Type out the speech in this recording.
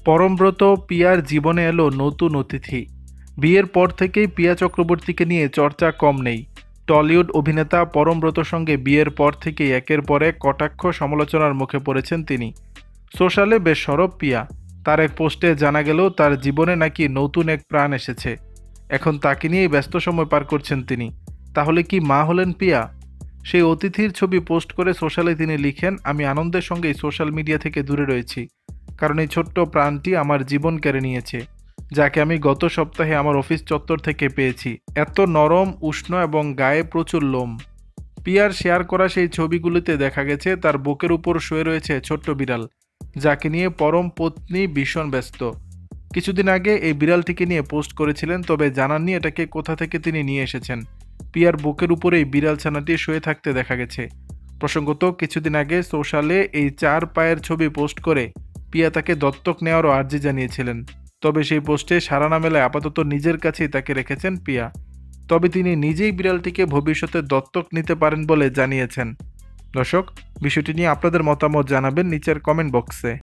Parambrata peer জীবনে এলো নতুন অতিথি। বিয়ের পর থেকেই পিয়া চক্রবর্তীকে নিয়ে চর্চা কম নেই। টলিউড অভিনেতা পরমব্রতর সঙ্গে বিয়ের পর থেকেই একের পর এক কটাক্ষ সমালোচনার মুখে পড়েছেন তিনি। সোশ্যালে বেশ সরব পিয়া। তার এক পোস্টে জানা গেল তার জীবনে নাকি নতুন এক প্রাণ এসেছে। এখন তাকে নিয়েই ব্যস্ত সময় পার করছেন তিনি। তাহলে কি মা হলেন পিয়া? সেই অতিথির ছবি পোস্ট করে সোশ্যালে তিনি লিখেন, আমি আনন্দের সঙ্গেই সোশ্যাল মিডিয়া থেকে দূরে রয়েছি, কারণ এই ছোট্ট প্রাণটি আমার জীবন কেড়ে নিয়েছে, যাকে আমি গত সপ্তাহে আমার অফিস চত্বর থেকে পেয়েছি। এত নরম, উষ্ণ এবং গায়ে প্রচুর লোম। পিয়ার শেয়ার করা সেই ছবিগুলিতে দেখা গেছে তার বুকের উপর শুয়ে রয়েছে ছোট্ট বিড়াল, যাকে নিয়ে পরম পত্নী ভীষণ ব্যস্ত। কিছুদিন আগে এই বিড়ালটিকে নিয়ে পোস্ট করেছিলেন, তবে জানাননি এটাকে কোথা থেকে তিনি নিয়ে এসেছেন। পিয়ার বুকের উপরেই বিড়াল ছানাটি শুয়ে থাকতে দেখা গেছে। প্রসঙ্গত, কিছুদিন আগে সোশ্যালে এই 4 পায়ের ছবি পোস্ট করে পিয়া তাকে দত্তক নেওয়ারও আর্জি জানিয়েছিলেন। তবে সেই পোস্টে সাড়া না মেলায় আপাতত নিজের কাছেই তাকে রেখেছেন পিয়া। তবে তিনি নিজেই বিড়ালটিকে ভবিষ্যতে দত্তক নিতে পারেন বলে জানিয়েছেন। দর্শক, বিষয়টি নিয়ে আপনাদের মতামত জানাবেন নিচের কমেন্ট বক্সে।